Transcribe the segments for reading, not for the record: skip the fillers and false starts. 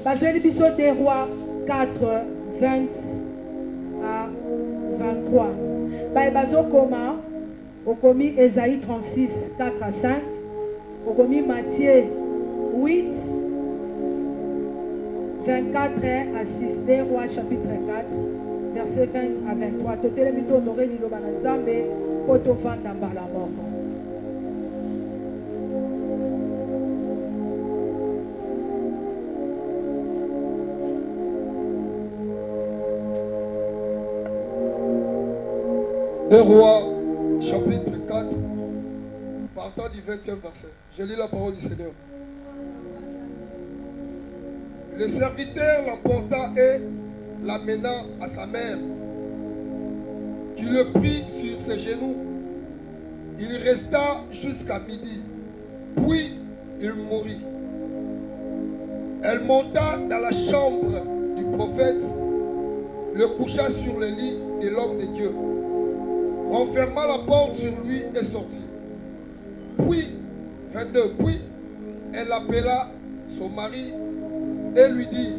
Bazeli biso des rois 4, 20 à 23. Bazo koma, okomi Esaïe 36, 4 à 5. Okomi Matthieu 8, 24 à 6. Des rois chapitre 4, verset 20 à 23. Totele mito honoré liloba na Nzambe, poto vanda mbala moko. Deux Rois, chapitre 4, partant du 20e verset. Je lis la parole du Seigneur. Le serviteur l'emporta et l'amena à sa mère, qui le prit sur ses genoux. Il resta jusqu'à midi, puis il mourut. Elle monta dans la chambre du prophète, le coucha sur le lit de l'homme de Dieu, renferma la porte sur lui et sortit. Puis, 22, puis elle appela son mari et lui dit: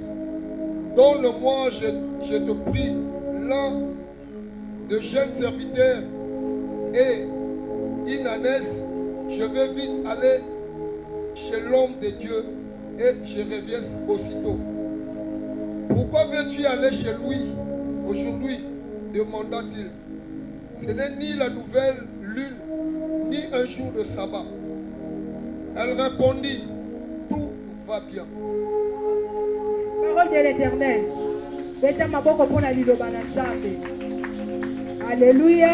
donne-moi, je te prie, l'un de jeunes serviteurs et une ânesse. Je vais vite aller chez l'homme de Dieu et je reviens aussitôt. Pourquoi veux-tu aller chez lui aujourd'hui? Demanda-t-il. Ce n'est ni la nouvelle lune, ni un jour de sabbat. Elle répondit: tout va bien. Parole de l'Éternel. Alléluia.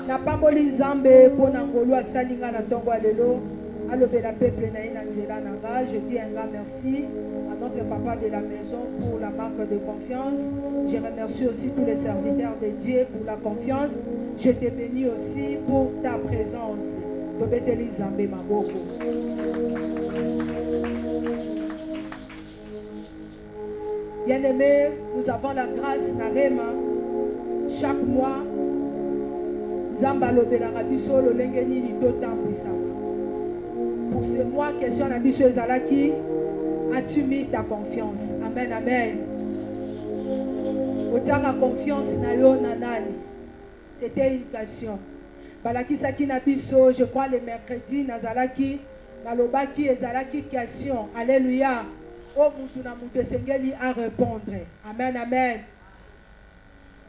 Na pamboli Nzambe pona ngolu asalinga na tongo alelo. Alobela peuple na ina nzela nanga. Je dis un grand merci à notre papa de la maison pour la marque de confiance. Je remercie aussi tous les serviteurs de Dieu pour la confiance. Je te bénis aussi pour ta présence. Tobeteli Nzambe maboko. Bien-aimés, nous avons la grâce Narema. Chaque mois, Nzamba lobela rabiso lo lengeni ni totan puissant. Pour ce mois, question na biso ezalaki, as-tu mis ta confiance? Amen, amen. Otanga confiance na yo na nani? C'était une question. Balaki saki na biso, je crois le mercredi nazalaki, nalobaki ezalaki question. Alléluia. Oh mutu na mutu esengeli à répondre. Amen, amen.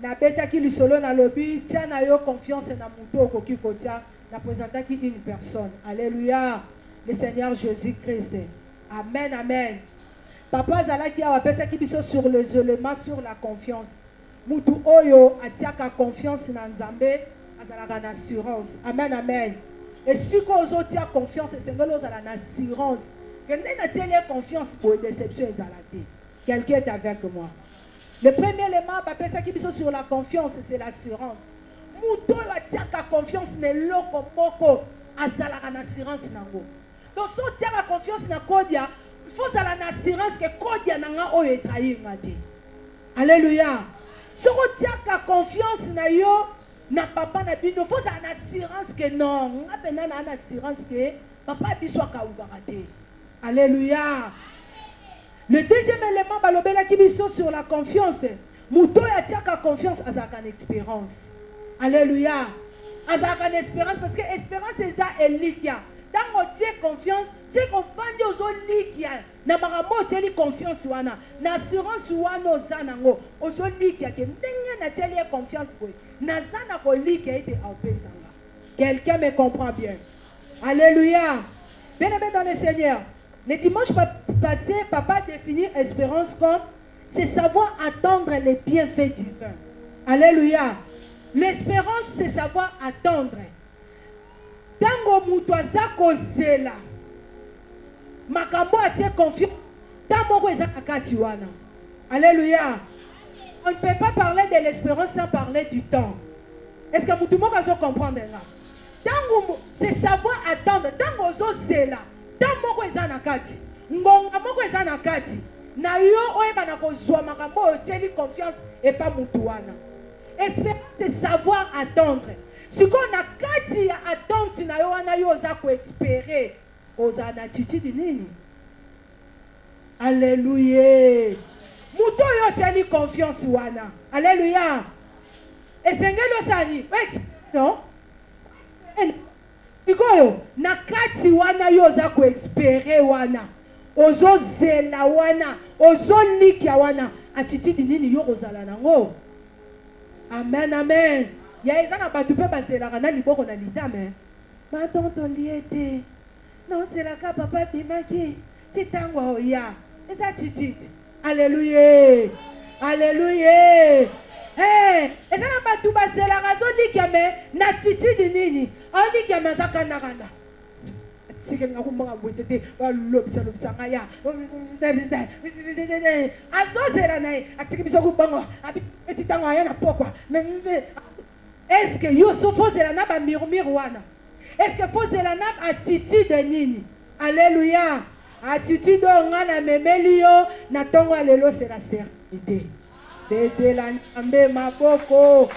Na betaki lisolo na lobi, tia na yo confiance na mutu okoki kotia, na présentaki une personne. Alléluia. Le Seigneur Jésus-Christ. Amen, amen. Papa zalaki awa pesaki biso sur les éléments sur la confiance. Mutu oyo atiaka confiance na Nzambe, azalaka na assurance. Amen, amen. Et si ko ozotia confiance, esengeli ozala na assurance. Confiance pour déception et zalati. Quelqu'un est avec moi. Le premier élément, papa qui biso sur la confiance, c'est l'assurance. Muto la tiaka confiance ne loko moko azala na assurance nango. Donc so tiaka confiance na kodia, il faut zala na assurance que kodia nanga oyo etrahi ngadi. Alléluia. So tiaka confiance na yo na papa na bino, faut zala na assurance que non, ngapena na assurance que papa biso akaubakate. Alléluia. Le deuxième élément, balobela kibiso sur la confiance. Muto ya tiaka confiance azaka une espérance. Alléluia. Azaka une espérance parce que espérance c'est ça elikia. Dans tu confiance, c'est qu'on fandi ozo likia. Na maramo teli confiance wana. Na assurance wana ozanango. Ozo likia ke ndenge na teli confiance ko. Na zana ko likia ete aupesanga. Quelqu'un me comprend bien. Alléluia. Bien-aimé dans le Seigneur. Le dimanche passé, papa définit espérance comme c'est savoir attendre les bienfaits divins. Alléluia. L'espérance, c'est savoir attendre. Tango mutoaza kozela. Makambo a été confiance. Tango eza akatiwana. Alléluia. On ne peut pas parler de l'espérance sans parler du temps. Est-ce que tout le monde va comprendre là? Tango, c'est savoir attendre. Tango zozela. Moko eza na kati ngonga moko eza na kati na yo oyeba na kozwa makambo oteli confiance et pas mutu wana. Espérance c'est savoir attendre. Si on a kati ya attente na yo wana yo za ko espérer ozala na attitude nini? Alléluia. Muto yo teni confiance wana. Alléluia. Esengeli osani. Non? Sikoyo na kati wana yo za ko espérer wana. Ozo zela wana, ozo likia wana. Attitude nini yo ozala nango? Amen, amen. Ya ezana batu pe bazela kana liboko na litame. Ma tonto liete. Non c'est la ka papa bimaki. Titangwa oya. Esa attitude. Alléluia. Alléluia. Eh, ezana batu bazela kazo likia me na attitude nini? On likia me zakana kana. Sigen nga kumanga bwetete balobisa lobisa ngaya. Azozela nae atikibisa kubanga abititanga ya na pokwa. Est-ce que yo sofozela na ba murmure wana? Est-ce que fozela na attitude nini? Alléluia. Attitude ngana memeli yo na tongo lelo c'est la sérénité. C'est la nambe maboko.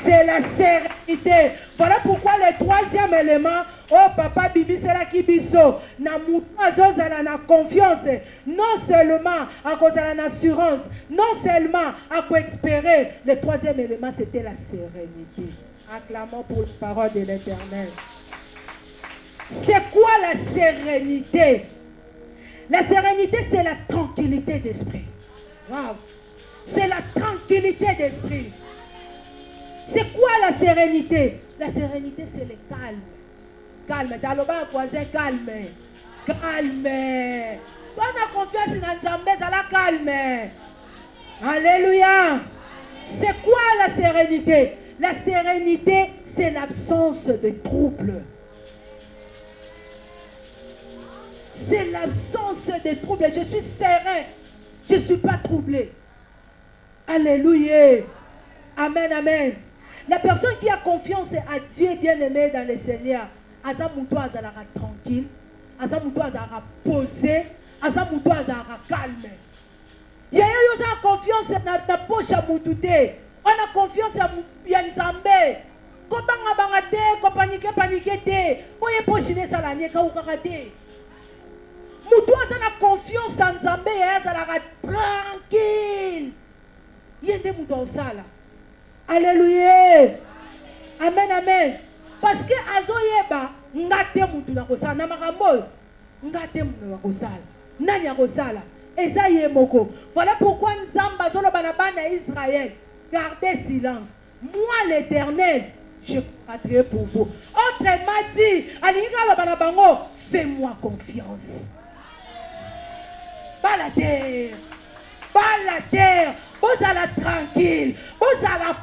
C'est la sérénité. Voilà pourquoi le troisième élément, oh papa bibi c'est la kibiso. Na muto azozala na confiance. Non seulement à cause de l'assurance, non seulement à quoi espérer. Le troisième élément c'était la sérénité. Acclamons pour la parole de l'Éternel. C'est quoi la sérénité? La sérénité c'est la tranquillité d'esprit. Wow. C'est la tranquillité d'esprit. C'est quoi la sérénité? La sérénité, c'est le calme. Calme. Dans le bas, voisin, calme. Calme. On a confiance dans Nzambe, ça la calme. Alléluia. C'est quoi la sérénité? La sérénité, c'est l'absence de troubles. C'est l'absence de troubles. Je suis serein. Je ne suis pas troublé. Alléluia. Amen, amen. La personne qui a confiance à Dieu bien-aimé dans le Seigneur, Azamuto azalaka tranquille, Azamuto azalaka posé, Azamuto azalaka calme. Yaya yo za confiance na poche à mutute. On a confiance à Nzambe. Ko banga te, ko paniquer te. Boye poche ne sala nie ka ukaka te. Mutu azana confiance en Nzambe, azalaka tranquille. Yende mutu osala. Alléluia. Amen, amen. Parce que azoyeba ngate mutu na kosala na makambo. Ngate mutu na kosala. Nani akosala? Eza ye moko. Voilà pourquoi Nzamba zoloba na bana Israël, gardez silence. Moi l'Éternel, je combattrai pour vous. Autrement dit, alinga bana bango, fais-moi confiance. Pas la terre. Pas la terre. Vous allez tranquille. Vous allez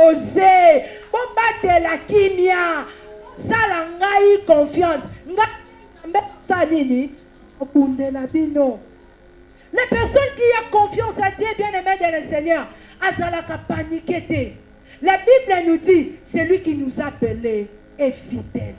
oser. Vous battez la kimia. Ça la ngai confiance. Les personnes qui ont confiance à Dieu, bien-aimé de le Seigneur, azalaka paniquer. La Bible nous dit, celui qui nous a appelés est fidèle.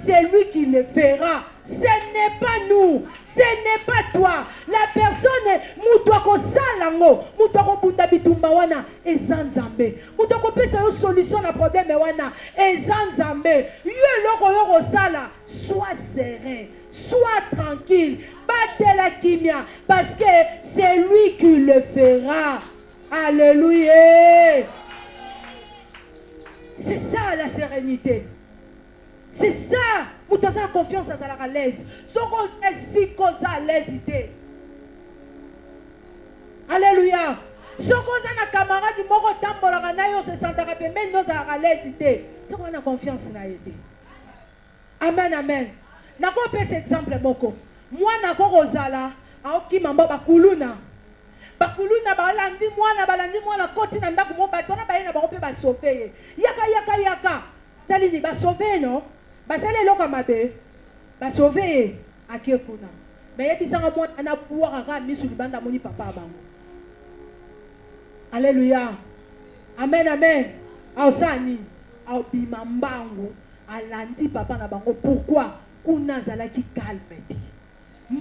C'est lui qui le fera. Ce n'est pas nous. Ce n'est pas toi. La personne, moutouako salango, moutouako bunda bitumba wana, ezanzambe. Moutouako pesa yo solution na problème wana, ezanzambe. Yo loko yoko sala, sois serein, sois tranquille. Battez la kimia, parce que c'est lui qui le fera. Alléluia. C'est ça la sérénité. C'est ça. Vous avez confiance à la l'aise. À l'aise. Alléluia. Si vous avez un camarade qui se sent à l'aise. Si vous avez confiance à l'aise. Amen, amen. Je vais vous cet exemple. Moi, je vais vous dire, bakuluna balandi mwana koti na ndako mo bato na bayena ba pe ba sauver yaka tali ni ba sauver no ba sale loka mabe ba sauver akekuna mais yebisanga mwana na pouvoir ka misu libanda moni papa bango. Alléluia. Amen, amen. Aosani au bimambango alandi papa na bango. Pourquoi kuna zalaki calme.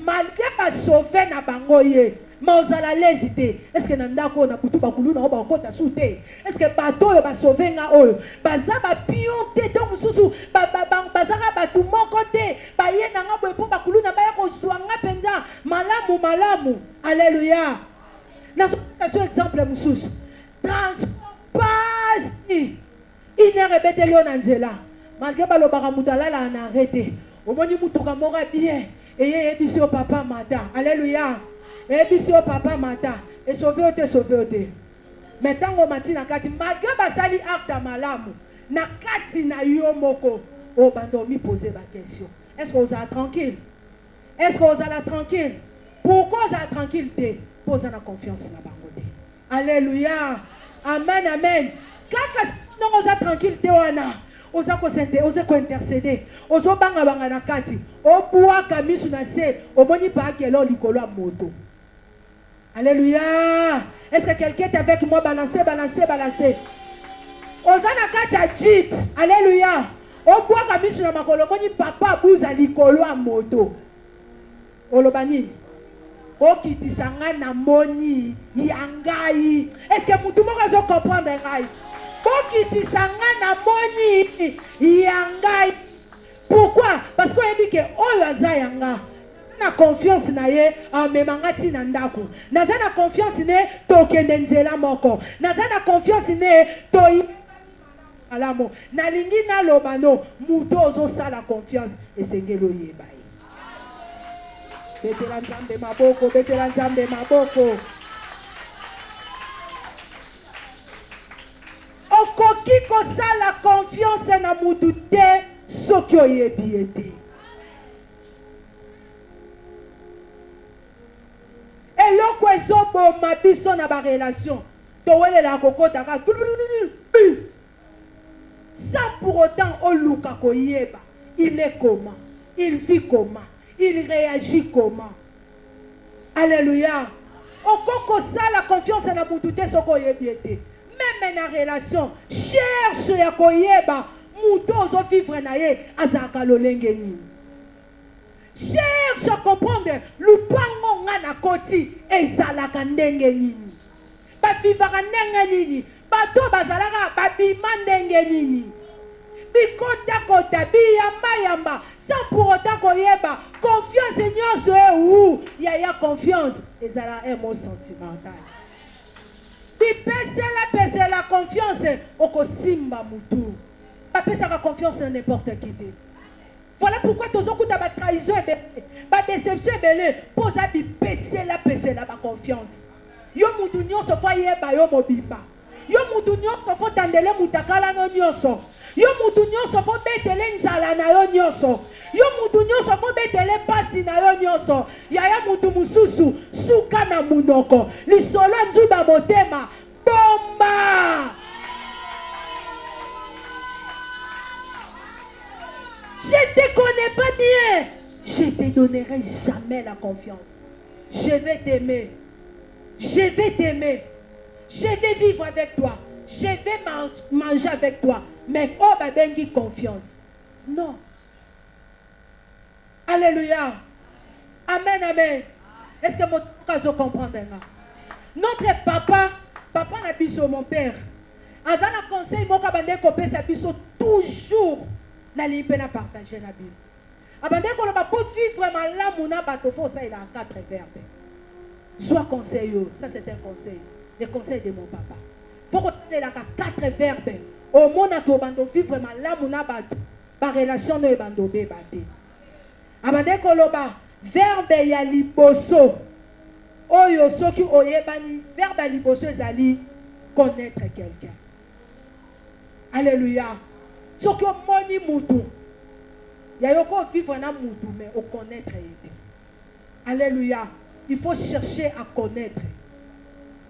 Malgré pas sauver na bango ye, mais vous allez l'hésiter. Est-ce que nandako na kutu bakulu na oba kota soute? Est-ce que bato yo ba sauver nga oyo? Baza ba pionte to mususu ba bazaka ba tout mon côté. Ba ye na nga boy po bakulu na ba malamu. Alléluia. Nazo exemple mususu. Transport passe. Ine rebete lio na nzela. Malgré balobaka mutala la na arrêté. Omoni mutuka mora bien. Et ebiso papa mata. Alléluia. Ebiso papa mata. Et sauver te. Maintenant on mati na kati malgré basali acte malamu. Na kati na yo moko. O bandomi poser ma question. Est-ce que vous êtes tranquille? Est-ce que vous êtes tranquille? Pourquoi vous êtes tranquille? Posez la confiance dans la banque. Alléluia. Amen, amen. Quand vous êtes tranquille, vous êtes intercéder. Vous êtes banga na kati. Au bois kamisu na se. Au boni pa kelo likolo moto. Alléluia. Est-ce que quelqu'un est avec moi? Balancer. Vous êtes na kati jeep. Alléluia. Au bois kamisu na makolo boni papa bouza likolo moto. Olobani. Okitisanga na moni yangai. Est-ce que vous pouvez comprendre ngai? Okitisanga na moni yangai. Pourquoi? Parce qu'on dit que oyaza yanga. Na confiance na ye amemangati na ndako. Naza na confiance ne tokende nzela moko. Naza na confiance ne toi alamo. Na lingi na lobano muto ozo sala confiance esengelo yeba. Betela nzambe maboko. Okoki kosala confiance na mutu te soki oyebi ete. Eloko ezoboma biso na ba relation. Towelela kokota ka. Sans pour autant oluka koyeba. Il est comment? Il vit comment? Il réagit comment? Alléluia. Okoko ça la confiance na mutu te soko yebiete. Même na relation, cherche ya koyeba mutu ozo vivre na ye azaka lolenge ni. Cherche à comprendre lupango nga na koti ezalaka ndenge nini. Ba vivaka ndenge nini? Bato bazalaka babima ndenge nini? Bikota biyamba sans pour autant koyeba confiance nyonso où il y a confiance ezala un mot sentimental. Pese la confiance okosimba mutu. Pas pesa la confiance en n'importe qui. Voilà pourquoi tous les coups de trahison et déception pose à pese la confiance. Yo mutu nyonso fa yeba yo mobimba. Yo mutu nyonso fo tandele mutakala no nyonso. Yo mutu nyonso fo betele nzala na yo nyonso. Yo mutu nyonso fo betele pasi na yo nyonso. Yaya mutu mususu suka na munoko. Lisolo nzuba motema bomba. Je te connais pas bien. Je te donnerai jamais la confiance. Je vais t'aimer. Je vais t'aimer. Je vais vivre avec toi. Je vais manger avec toi. Mais oh, babengi confiance. Non. Alléluia. Amen, amen. Est-ce que mon cas comprend maintenant? Notre papa n'a pas sur mon père. En dans le conseil, mon cabane copé sa biso toujours na limpe na partager la Bible. Abandé qu'on va pas vivre vraiment là mon abato faut ça il a 4 verbes. Sois conseiller, ça c'est un conseil. Le conseil de mon papa. Pour qu'on ait la 4 verbes. Au monde à tout bando vivre vraiment là mon abato. Par relation no bando be baté. Abandé qu'on va verbe ya liboso. Oyo soki oyebani verbe liboso ezali connaître quelqu'un. Alléluia. Soki omoni mutu. Ya yoko vivre na mutu mais au connaître été. Alléluia. Il faut chercher à connaître.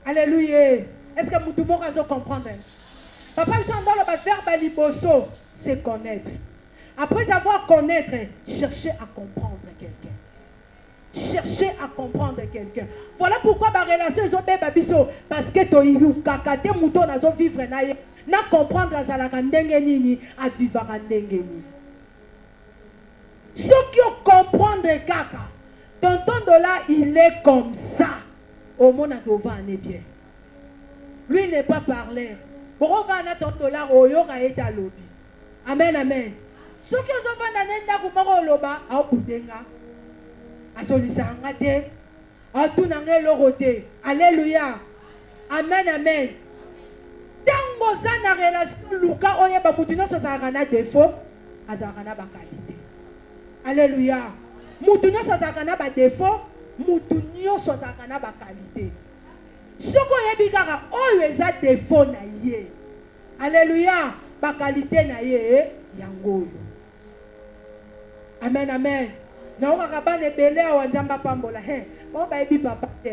Alléluia. Est-ce que mutu moko azo comprendre? Papa il dans le verbe liboso, c'est connaître. Après avoir connaître, chercher à comprendre quelqu'un. Chercher à comprendre quelqu'un. Voilà pourquoi ma relation est babiso parce que to ilu kakate muto nazo vivre na ye na comprendre azalaka ndenge nini a vivre ndenge nini. Ceux qui comprendre kaka tonton de là il est comme ça au monde à est bien. Lui n'est pas parleur. Pour va na tonton là oyo ka eta lobi. Amen amen. Ceux qui ont va na nenda ku moko loba a okutenga. Asolisanga te atunanga lorote. Alléluia. Amen, amen. Tango za na relation luka oye ba mutu nyonso azalaka na défaut, azalaka na ba qualité. Alléluia. Mutu nyonso azalaka na ba défaut, mutu nyonso azalaka na ba qualité. Soko oyebi kaka oyo eza défaut na ye. Alléluia. Ba qualité na ye yango. Amen, amen. Na oka bana ebele awa nzamba pambola. Ba ba ebi papa te.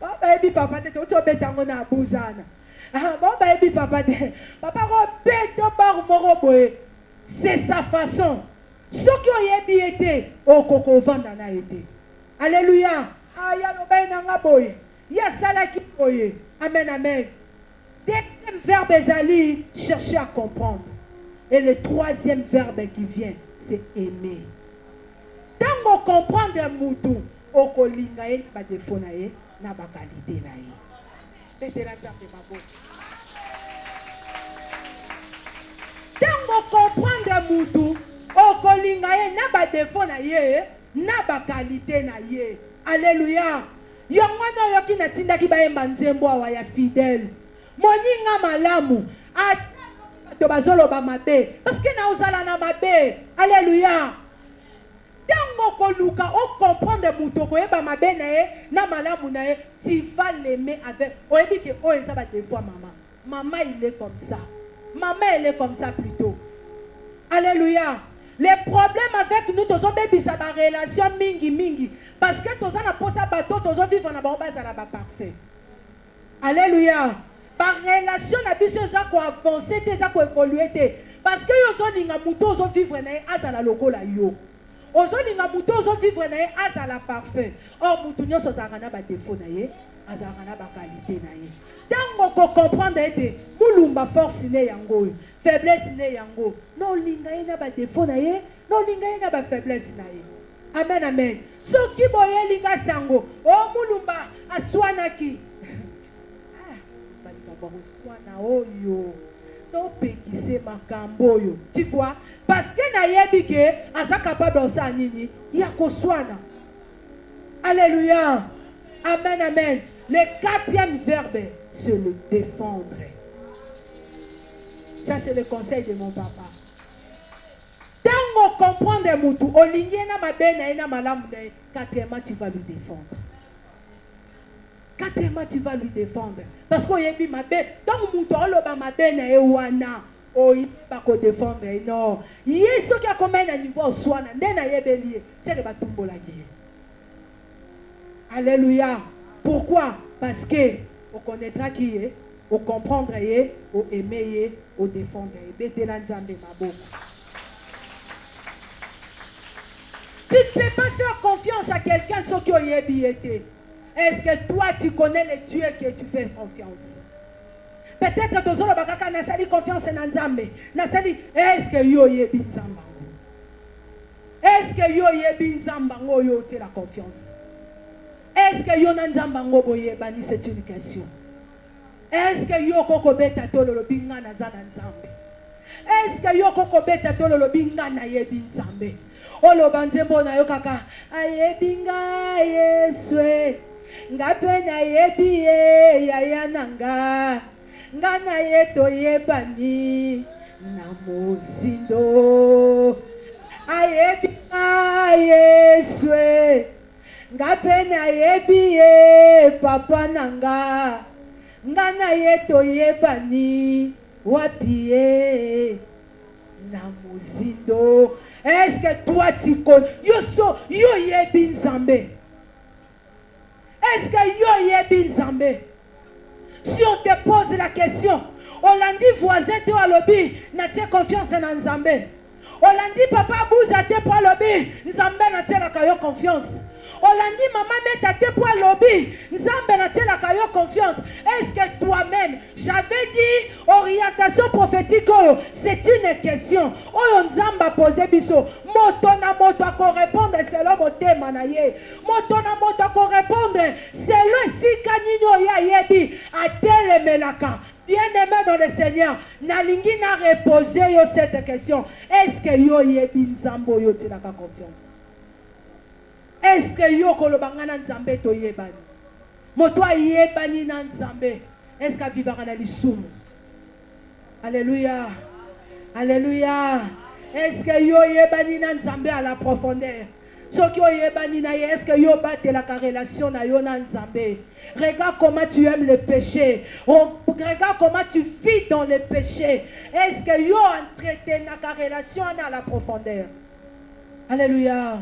Ba ba ebi papa te to betango na abuzana. Ba ba ebi papa te. Papa ko beto bar moko boye. C'est sa façon. Soki oyebi ete okoko vanda na ete. Alléluia. Aya lo ba na ngaboye. Ya salaki boye. Amen, amen. Deuxième verbe ezali chercher à comprendre. Et le troisième verbe qui vient, c'est aimer. Tant on comprend un moutou, on kolinga ye ba défaut na ye, na ba qualité na ye. C'est la table de ma bouche. Tant on comprend un moutou, on kolinga ye na ba défaut na ye, na ba qualité na ye. Alléluia. Yongo no yoki na tinda ki ba yemba nzembo wa ya fidèle. Moninga malamu. To bazolo ba mabe. Parce que na ozala na mabe. Alléluia. Tango koluka o comprendre mutoko eba mabe na ye na malamu na ye, tu vas l'aimer avec. Oyebi ke o eza ba des fois maman. Maman il est comme ça. Maman elle est comme ça plutôt. Alléluia. Les problèmes avec nous tozo bebisa ba relation mingi parce que tozo na posa bato tozo vivre na ba base na ba parfait. Alléluia. Par relation na biso za ko avancer te za ko évoluer te parce que yo zo ninga muto zo vivre na azala lokola yo ozo ninga muto zo vivre na azala parfait or mutu nyonso zaka na ba défaut na ye azaka na ba qualité na ye tango ko comprendre ete mulumba force ne yango faiblesse ne yango no linga ye na ba défaut na ye no linga ye na ba faiblesse na ye. Amen, amen. Soki boye linga sango o mulumba aswanaki na oyo no pekise makambo oyo. Tu vois, parce que na yebi ke aza capable osa nini ya koswana. Alléluia. Amen, amen. Le quatrième verbe, c'est le défendre. Ça c'est le conseil de mon papa. Tango comprendre mutu olingi na mabe na ina malamu na quatrièmement tu vas lui défendre. Quatrièmement, tu vas lui défendre. Parce qu'il y a ma bête. Donc, mon tour, le ma bête na ewana. Oh, il va pas défendre. Non. Il y a ce qui a comme un niveau soit na yebeli. C'est le batumbo la guerre. Alléluia. Pourquoi? Parce que on connaîtra qui est, on comprendra est, on aimer, on défendre. Bête l'ensemble ma boue. Tu ne peux pas faire confiance à quelqu'un sur qui il est été. Est-ce que toi tu connais le Dieu que tu fais confiance? Peut-être que tu as confiance en Nzambe. Est-ce que yo yebi Nzamba? Est-ce que yo yebi Nzamba yo te la confiance? Est-ce que yo Nzamba boye bani? C'est une question. Est-ce que yo koko beta tolo lo binga na zana Nzambe? Est-ce que yo koko beta tolo lo binga na yebi Nzambe? Olo banzembo na yo kaka ayebinga Yeswe. Ngape na yebi ye yaya nanga ngana yeto yebani na mozindo ayebi Yeswe. Ngape na yebi ye papa nanga ngana yeto yebani wapi ye na mozindo. Est-ce que toi tu connais yo yebi Nzambe? Est-ce que yo yebi Nzambe? Si on te pose la question, on l'a dit voisin te alobi, na te confiance en Nzambe. On l'a dit papa bouza te pour alobi, Nzambe na te la kayo confiance. On l'a dit maman meta te pour alobi, Nzambe na te la kayo confiance. Est-ce que toi-même, j'avais dit orientation prophétique, c'est une question. Oh Nzamba posé biso. Moto na moto ako répondre selon motema na ye. Moto na moto ako répondre selon sika nino ya yebi atelemelaka. Bien-aimé dans le Seigneur, nalingi na reposer yo cette question. Est-ce que yo yebi Nzambo yo tilaka confiance? Est-ce que yo kolobanga na nzambe to yebani? Moto yebani na nzambe. Est-ce que vivra na lisumu? Alléluia. Alléluia. Est-ce que yo yebani na nzambe à la profondeur? Ce qui yebani na est-ce que yo bate la relation na yo na nzambe? Regarde comment tu aimes le péché. Regarde comment tu vis dans le péché. Est-ce que yo entretient la relation à la profondeur? Alléluia.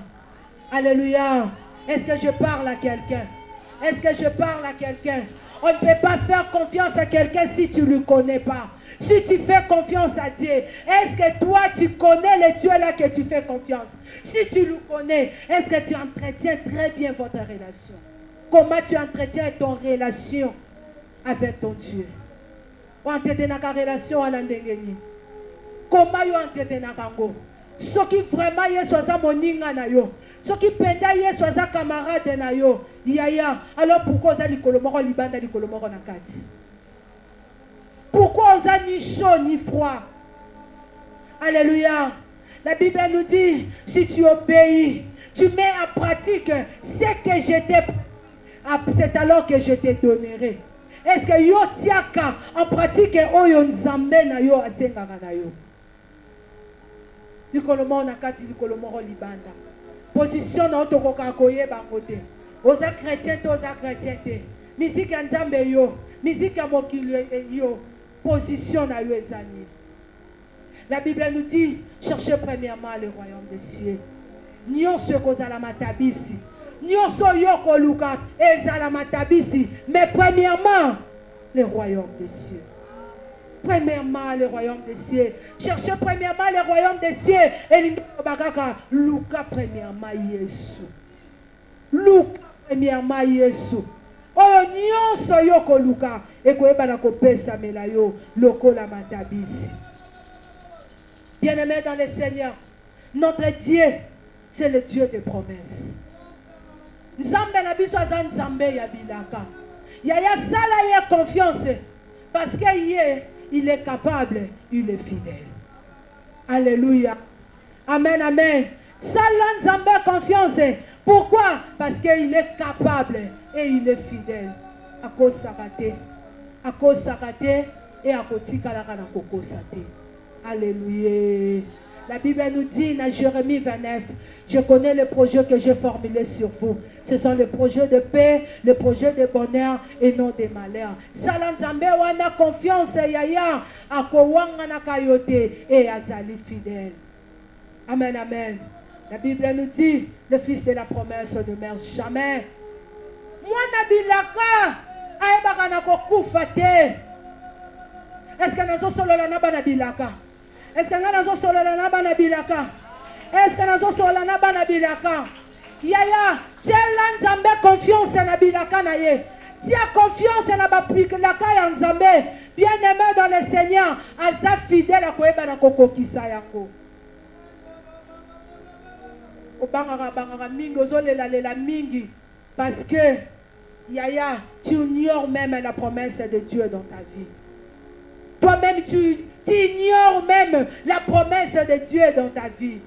Alléluia. Est-ce que je parle à quelqu'un? Est-ce que je parle à quelqu'un? On ne peut pas faire confiance à quelqu'un si tu ne le connais pas. Si tu fais confiance à Dieu, est-ce que toi tu connais le Dieu là que tu fais confiance? Si tu le connais, est-ce que tu entretiens très bien votre relation? Comment tu entretiens ton relation avec ton Dieu? On entretient ta relation à l'endengeni. Comment tu entretiens ta relation? Ce qui vraiment est soit moninga na yo, ce qui penda est soit camarade na yo, yaya. Alors pourquoi vous allez kolomoro libanda li kolomoro na kati? Pourquoi vous avez ni chaud ni froid? Alléluia. La Bible nous dit, si tu obéis, tu mets en pratique ce que je t'ai, c'est alors que je te donnerai. Est-ce que yo tiaka en pratique oyo nzambe na yo asengaka na yo? Likolomo na kati likolomo libanda. Position na otokoka koyeba ngote. Oza chrétien to oza chrétien te. Musique ya nzambe yo, musique ya mokili yo. Position na yo ezani. La Bible nous dit, cherchez premièrement le royaume des cieux. Nyonso kozala matabisi. Nyonso yoko luka ezala matabisi. Mais premièrement, le royaume des cieux. Premièrement, le royaume des cieux. Cherchez premièrement le royaume des cieux. Et Luka premièrement Yesu. Luka premièrement Yesu. Oyo nyonso yoko luka ekoyeba na kopesa melayo lokola matabisi. Bien-aimés dans le Seigneur, notre Dieu, c'est le Dieu des promesses. Nzambe na biso aza nzambe ya bilaka. Yaya sala ye confiance parce que il est capable, il est fidèle. Alléluia. Amen, amen. Sala nzambe confiance. Pourquoi? Parce qu'il est capable et il est fidèle. À cause sakate. À cause sakate et à cause tikalaka na koko sate. Alléluia. La Bible nous dit dans Jérémie 29, je connais les projets que j'ai formulés sur vous. Ce sont les projets de paix, les projets de bonheur et non de malheur. Salanzambe wana confiance yaya akowanga na kayote et azali fidèle. Amen, amen. La Bible nous dit, le fils de la promesse ne meurt jamais. Mwana bilaka aebaka na kokufa te. Est-ce que nazo solola na bana bilaka? Est-ce que nazo solola na bana bilaka? Est-ce que nazo solola na bana bilaka? Yaya, tiens nzambe confiance na bilaka na ye. Tiens confiance na bilaka ya nzambe. Bien-aimé dans le Seigneur, aza fidèle à koyeba na kokokisa yango. Obangara mingi ozolela mingi parce que yaya, tu ignores même la promesse de Dieu dans ta vie. Toi-même, tu ignores même la promesse de Dieu dans ta vie.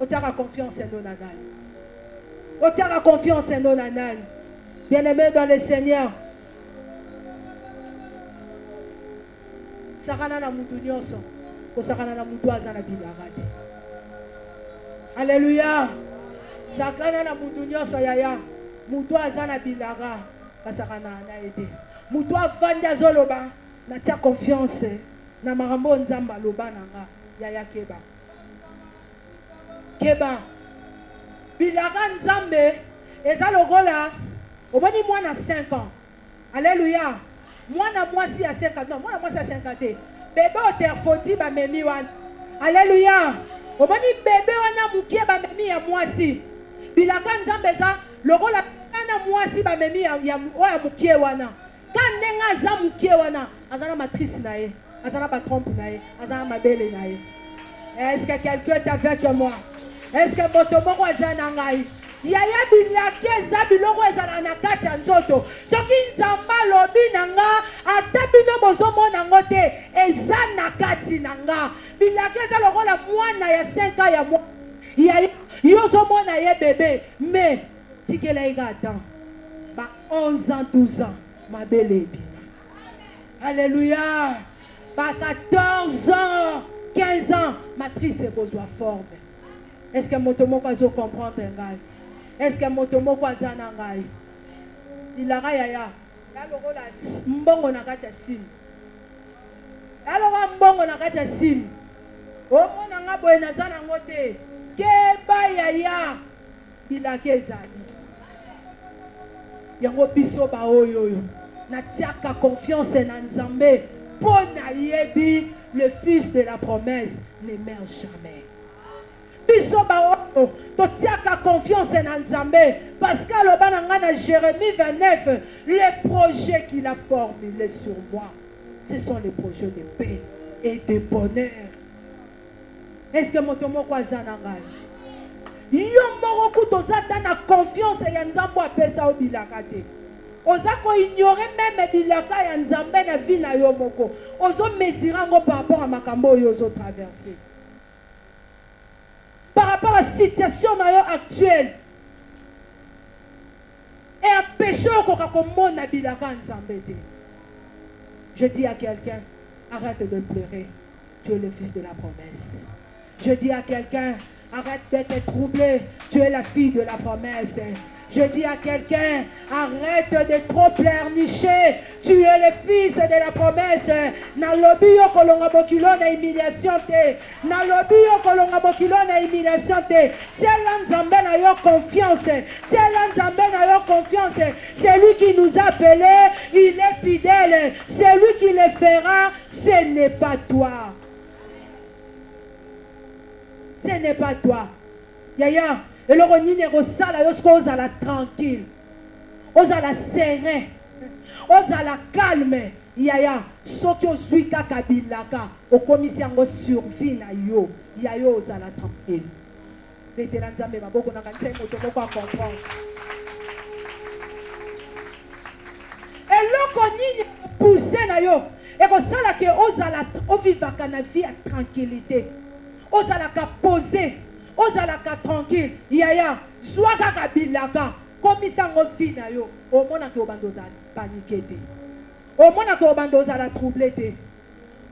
Tu as confiance en nous. Tu as confiance en nous. Bien-aimé dans le Seigneur. Sakana na mutu nyonso. Ko sakana na mutu azana bilagade. Alléluia. Sakana na mutu nyonso yaya. Mutu azana bilaga. Kasakana na ete. Mutu avanda zoloba. Na tia confiance na marambo nzamba loba nanga yaya keba keba bilaka nzambe eza lokola oboni mwana 5 ans. Alléluia. Mwana mwasi ya 5 ans. Non, mwana mwasi ya 5 ans te. Bebe oterfoti ba memi wana. Alléluia. Oboni bebe wana mukie ba memi ya mwasi. Bilaka nzambe eza lokola kana mwasi ba memi ya mukie wana. Quand nenga za mukie wana azana matrice na ye, azana ba trompe na ye, azana mabele na ye. Est-ce que quelqu'un est avec moi? Est-ce que moto moko azana ngai? Yaya bilake za biloko ezala na kati ya nzoto. Soki nzamba lobi nanga ata bino bozomona ngo te eza na kati nanga. Bilake za lokola mwana ya 5 ans ya mwa. Yaya yozomona ye bebe mais tikela ega attend. Ba 11 ans, 12 ans, ma belle ébi. Alléluia. Ba 14 ans, 15 ans, matrice est besoin forme. Est-ce que motomo kwa zo comprendre ngai? Est-ce que motomo kwa zana ngai? Ilaka yaya. Yalo la mbongo na kati ya simu. Yalo mbongo na kati ya simu. Omona nga boye nazana ngote. Keba yaya. Ilaka ezali. Yango biso ba oyo. Na tiaka confiance na Nzambe. Pona yebi, le fils de la promesse ne meurt jamais. Biso ba oyo. To tiaka confiance na Nzambe. Parce qu'à l'Obanangana Jérémie 29, les projets qu'il a formulés sur moi, ce sont les projets de paix et de bonheur. Est-ce que mon tomo kwa zanangai? Yo moko tozata na confiance ya Nzambe apesa obilaka te. Ozako ignorer même bilaka ya Nzambe na vie na yo moko. Ozo mesurer ngo par rapport à makambo yo ozo traverser. Par rapport à la situation na yo actuelle. Et un pécheur qu'on a bilaka Nzambe te. Je dis à quelqu'un, arrête de pleurer. Tu es le fils de la promesse. Je dis à quelqu'un, arrête d'être troublé. Tu es la fille de la promesse. Je dis à quelqu'un, arrête de trop pleurnicher. Tu es le fils de la promesse. Na lobi yo kolonga bokilo na humiliation te. Na lobi yo kolonga bokilo na humiliation te. C'est l'Nzambe na yo confiance. C'est l'Nzambe na yo confiance. C'est lui qui nous a appelés. Il est fidèle. C'est lui qui le fera. Ce n'est pas toi. Ce n'est pas toi. Yaya, et le renine rosala yosko la tranquille. Ozala serein. Ozala calme. Yaya, soki ozui kaka bilaka, okomisi yango survie na yo. Yayo ozala tranquille. Betela Nzambe maboko na kantengo to ko comprendre. Et loko nini pousser na yo. Et ko sala ke ozala ovivaka na vie à tranquillité. Ozalaka posé, ozalaka tranquille. Yaya, zwaka kabilaka, komisa ngo fina yo. Omona ke obandoza paniqué te. Omona ke obandoza la troublé te.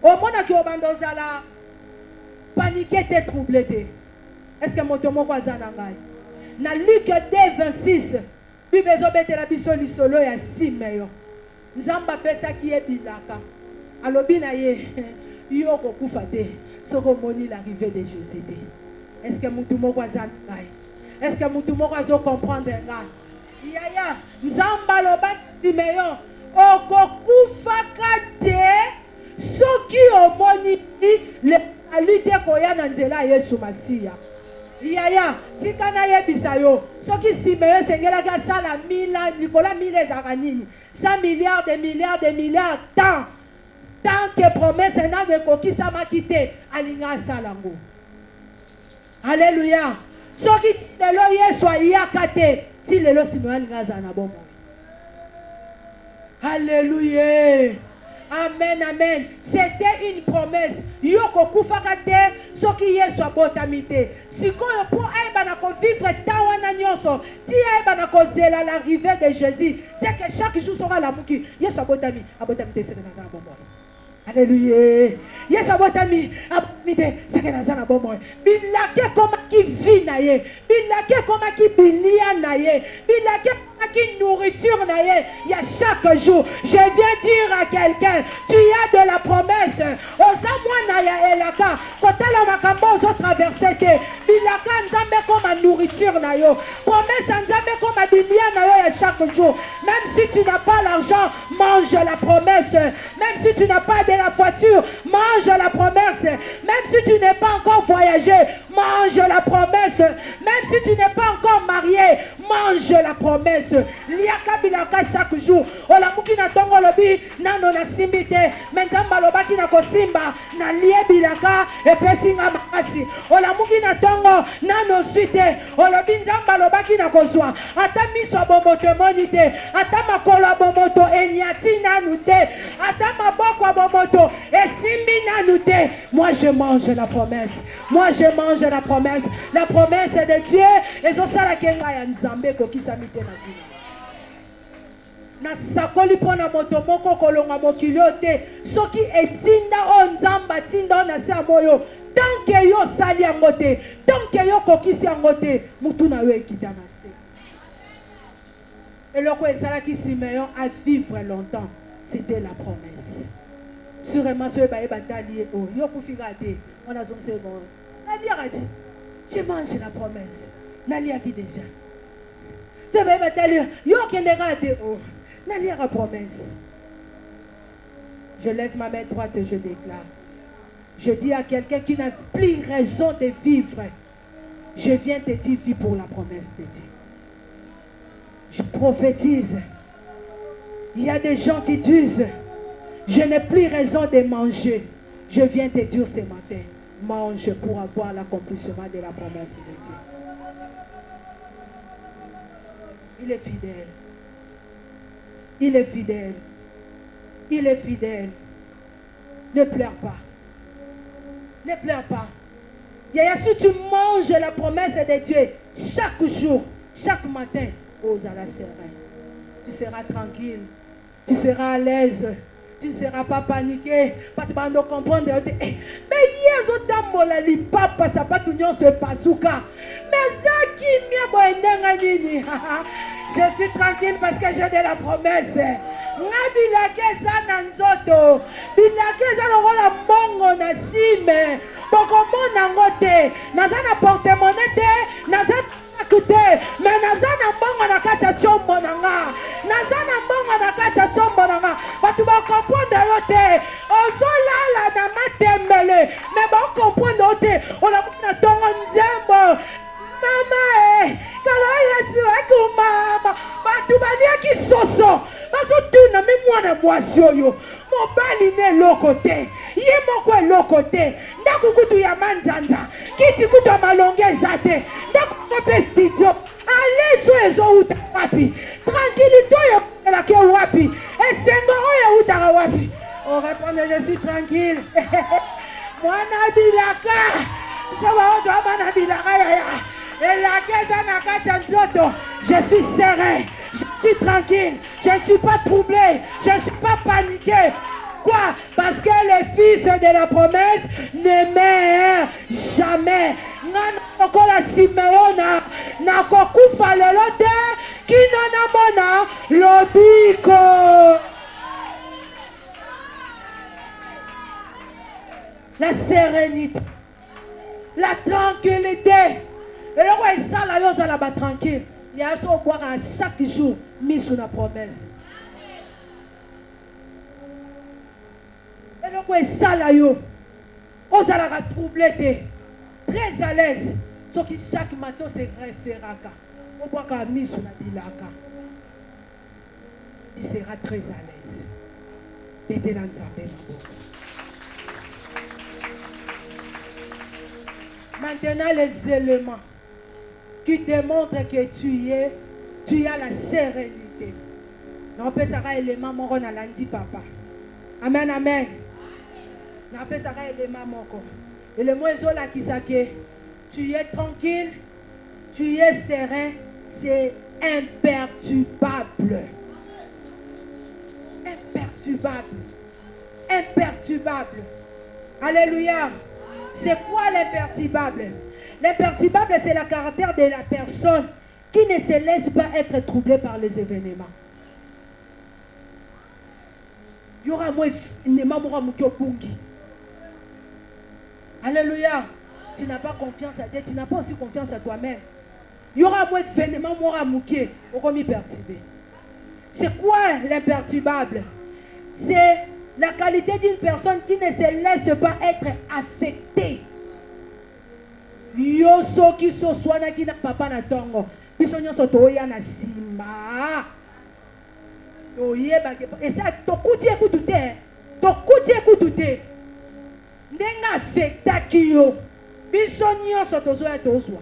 Omona ke obandoza la paniqué te, troublé te. Est-ce que motomo kwa zanangai? Na Luc 2:26, Bible ezobete la biso lisolo ya simeyo. Nzamba pesa ki ebilaka. Alobi na ye, yo kokufa te. Moni l'arrivée de Jésus. Est-ce que Moutumo Wazan? Est-ce que Moutumo Wazo comprendre? Yaya, Nzamba Loba Simeon, Okokufaka te, Soki Omoni, le salut de Koya Nanzela Yesu Masia. Yaya, Sikana Yebisayo, Soki Simeon, Sengela Gasala, Mila, Nicolas Mille Zaranini, 100 milliards, des milliards, des milliards, tant. Tant que promesse n'a de coquille, ça m'a quitté. Alinga Salango. Alléluia. Ce qui te loye soit yakate. Si le lo simuan gazana bon. Alléluia. Amen, amen. C'était une promesse. Yoko kufakate. Ce qui est soit botamité. Si qu'on pour aïba ko vivre tawana nyonso. Si aïba na ko zela l'arrivée de Jésus. C'est que chaque jour sera la mouki. Yes soit botami. Abotamité c'est dans un bon. Alléluia. Yes, abotami, abotami, c'est que nous avons bon. Bilake comme qui vit naie, bilake comme qui bilia naie, bilake comme qui nourriture naie. Il y a chaque jour. Je viens dire à quelqu'un, tu as de la promesse. Osamwa naia elaka, kota la makambo zo traverser te. Bilaka nzambe comme nourriture naio. Promesse nzambe comme bilia naio chaque jour. Même si tu n'as pas l'argent, mange la promesse. Même si tu n'as pas de la voiture, mange la promesse. Même si tu n'es pas encore voyagé, mange la promesse. Même si tu n'es pas encore marié, mange la promesse. Liaka bilaka chaque jour. Ola muki na tongo lobi nano na simbite. Maintenant balobaki na kosimba na lie bilaka e pesinga makasi. Ola muki na tongo nano suite. Olobi ndamba lobaki na kozwa. Ata miso bomoto monite. Ata makolo bomoto enyati nanu te. Ata maboko bomoto esi Moi je mange la promesse. Moi je mange la promesse. La promesse est de Dieu. Et ça la kenga ya nzambe ko kisamite na bino. Na sakoli pona moto moko kolonga mokilo te. Soki etinda o nzamba tinda na sa moyo. Tant que yo sali yango te, tant que yo kokisi yango te, mutu na yo ekita na se. Et le roi Ezalaki Simeon à vivre longtemps, c'était la promesse. Sûrement, ce baye batali oh, yo kufigate, on a son second. Nali a dit, je mange la promesse. Nali a dit déjà. Ce baye batali, yo kendegate oh, Nali a la promesse. Je lève ma main droite et je déclare. Je dis à quelqu'un qui n'a plus raison de vivre, je viens te dire vis pour la promesse de Dieu. Je prophétise. Il y a des gens qui disent, je n'ai plus raison de manger. Je viens te dire ce matin, mange pour avoir l'accomplissement de la promesse de Dieu. Il est fidèle. Il est fidèle. Il est fidèle. Ne pleure pas. Ne pleure pas. Yaya, si tu manges la promesse de Dieu chaque jour, chaque matin, ose à la sereine. Tu seras tranquille. Tu seras à l'aise. Tu ne seras pas paniqué. Pas tu vas comprendre. Mais hier, je papa, ça pas tout se pasuka. Mais ça qui m'y a je suis tranquille parce que j'ai de la promesse. Nabilake ça nanzoto. Bilake ça le mongo na sime. Poko monango te. Nazana porte-monnaie te. Nazana écoutez, mais nazana mongo na kata chombo nanga. Nazana mongo na kata chombo nanga. But tu vas comprendre yote. Ozola la na matembele. Mais bon comprendre yote. On a na tongo nzembo. Mama kala yesu ekumama. Batu balia ki soso. Batu tuna mi mwana mwasyo yo. Mobali ne lokote. Ye moko lokote. Ndakukutu ya manzanza. Kiti kutu malonge zate. Ndakukutu studio. Alezo ezo uta wapi. Tranquillité yo la ke wapi. Esengoro ya uta wapi. On répond je suis tranquille. Mwana bilaka. Sawa oto amana bilaka ya. Et la keza na kacha nzoto. Je suis serein. Je suis tranquille. Je ne suis pas troublé. Je ne suis pas paniqué. Quoi? Parce que les fils de la promesse ne meurent jamais. Nana kola Simeona na kokufa lelo te kinana mona lobiko. La sérénité, la tranquillité. Et le roi est ça la yose à la bas tranquille. Il y a ça au boire à chaque jour mis sous la promesse. Et le roi est ça la yo. On s'en a troublé très à l'aise. Sauf que chaque matin c'est référaka. On boit qu'à mis sous la bilaka. Tu seras très à l'aise. Pété dans sa bête. Maintenant les éléments qui démontrent que tu as la sérénité. On peut ça élément mon on a lundi papa. Amen amen. On peut ça élément mon corps. Et le mot là qui s'aque tu es tranquille, tu es serein, c'est imperturbable. Imperturbable. Imperturbable. Alléluia. C'est quoi l'imperturbable? L'imperturbable, c'est le caractère de la personne qui ne se laisse pas être troublée par les événements. Il y aura moins de Alléluia. Tu n'as pas confiance à Dieu, tu n'as pas aussi confiance à toi-même. Il y aura moins d'événements, perturbé. C'est quoi l'imperturbable? C'est la qualité d'une personne qui ne se laisse pas être affectée. Yoso qui so swana qui n'a papa na tongo. Biso nyoso toya na simba. Oyeba ke et ça tokuti ekutute. Tokuti ekutute. Ndenga affecta kiyo. Biso nyoso tozoya tozwa.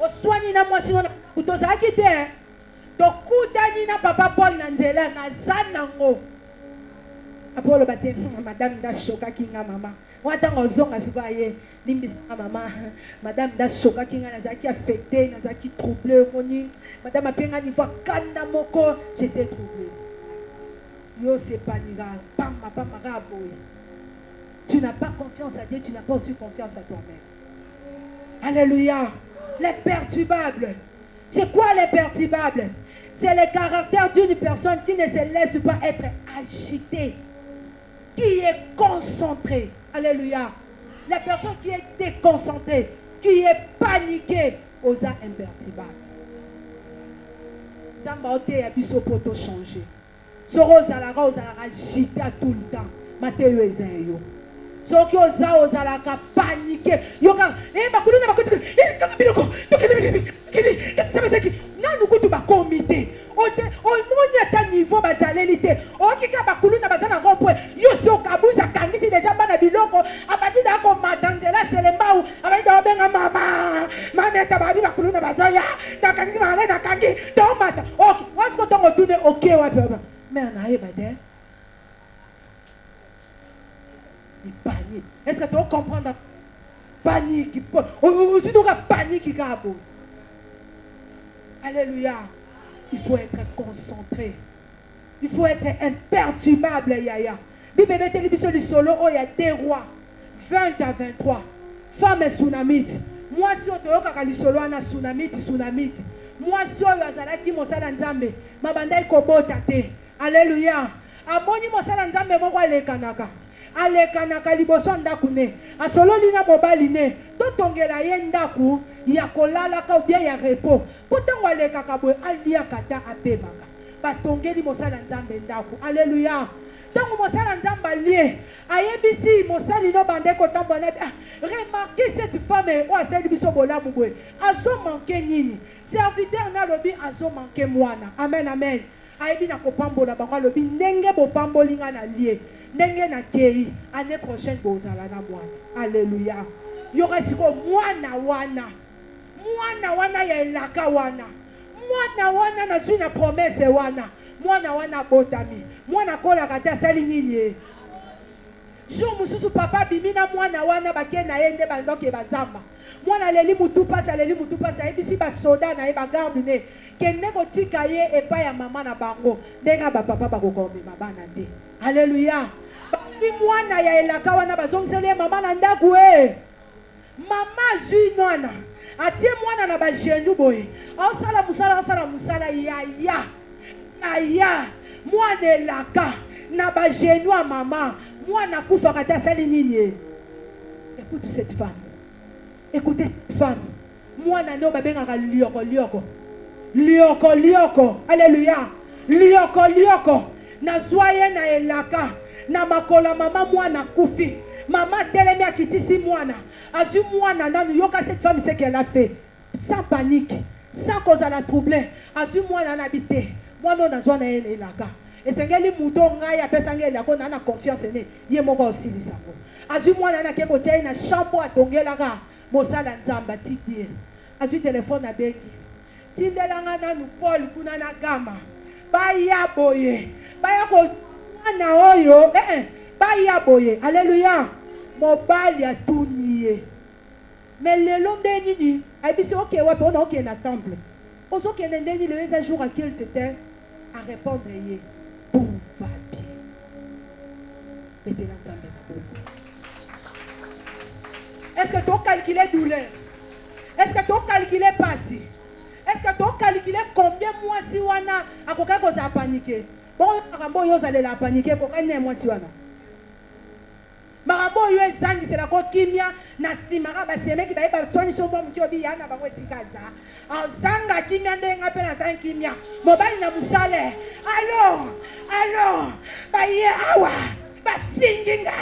Oswani na mwasi na kutoza akite. Tokuta ni na papa Paul na nzela na zanango. Apolo bate madame da choka kinga mama. Wata ngozonga sibaye limbisa mama. Madame da choka kinga nazaki affecté, nazaki troublé moni. Madame apenga ni voix kanda moko, j'étais troublé. Yo c'est pas grave, pamba boy. Tu n'as pas confiance à Dieu, tu n'as pas aussi confiance à toi-même. Alléluia. Les perturbables. C'est quoi les perturbables? C'est le caractère d'une personne qui ne se laisse pas être agitée, qui est concentrée. Alléluia. La personne qui est déconcentrée, qui est paniquée, aux imperturbables. Zambaote a biso poto changer. Soro zalara ozalaka agité à tout le temps. Mateo ezayo. Soki ozalaka paniqué. Yoka bakulu na bakulu. Biloko. Nanu kutu ba comité. Omoni ata niveau bazalelité. Okika bakulu na bazana rompwe. Yo sokabuza kangisi déjà bana biloko. Abadi da ko matangela selembau. Abadi da benga mama. Mama tabadi bakulu na bazaya. Takangi mala takangi. Tomata. Ok, wasko tongo tune ok wa baba. Mais on a ebade. Il panique. Est-ce que tu comprends la panique? Tu dois paniquer. Alléluia. Il faut être concentré. Il faut être imperturbable. Yaya. Bible télévision du solo. Oh, il y a des rois. 20 à 23. Femme et tsunamite. Moi, si on te dit que solo ana tsunamite. Moi, si on te dit que mosala nzambe. Mabanda ikobota te. Alléluia. Amoni mosala nzambe moko alekanaka. Alekanaka liboso ndaku ne. Asololi na mobali ne. Totongela ye ndaku ya kolala ka ou bien ya repos. Potango alekaka boye alia kata apebaka. Batongeli mosala nzambe ndaku. Alléluia. Tango mosala nzamba lié. Ayebisi mosali no bande ko tambona. Remarquez cette femme o asali biso bolamu boye. Azo manqué nini? Serviteur na lobi azo manqué mwana. Amen amen. Ayebi na kopambola bango lobi ndenge bopambolinga na lié. Ndenge na kei année prochaine bozala na mwana. Alléluia. Yora siko mwana wana ya elaka wana. Mwana wana na zui na promesse wana. Mwana wana botami. Mwana kola kata sali nini. Jour mususu papa bimina mwana wana bakena yende bandoke bazamba. Mwana leli mutu pasa ebisi ba soda na eba garde ne. Kende kotika ye epa ya mama na bango. Ndenga ba papa bakokombi mabana te. Alléluia. Basi mwana ya elaka wana bazongisele mama na ndaku Mama zui mwana. Atie mwana na ba jenu boye. Osala musala ya. Mwana elaka na ba jenu a mama. Mwana kufa kata sali nini. Écoute cette femme. Écoutez cette femme. Mwana no babengaka lioko. Alléluia. Lioko. Na zoye na elaka. Na makola mama mwana kufi. Maman telemi akitisi mwana. Azu mwana nanu yoka cette femme ce qu'elle a fait. Sans panique. Sans cause à la troubler. Azu mwana nabite. Mwana na zwa na elaka. Esengeli muto ngai apesangeli yako na confiance ne. Ye moko aussi lisako. Azu mwana na keko tei na chambre atongelaka. Mosala nzamba titi. Azu téléphone na bengi. Tindelanga nanu Paul kuna na gama. Baya boye. Baya ko na oyo. Baya boye. Alléluia. Mobali a tout nié. Mais le long de nini. Aïbisi ok ouais on a ok na temple. Oso ke ndeni le un jour à quel t'étais à répondre yé. Tout va bien. Et de l'entendre. Est-ce que tu as calculé douleur? Est-ce que tu as calculé passé? Est-ce que tu as calculé combien de mois si wana a koka ko za paniquer? Bon, marambo yo za la paniquer ko kane mois si wana. Marambo yo ezangi c'est la ko kimia na simara ba seme ki ba ba soigner so bon mutio bi yana ba ko sikaza. Azanga kimia ndenga pe na zanga kimia. Mobali na musale. Allo. Ba ye awa. Ba singinga.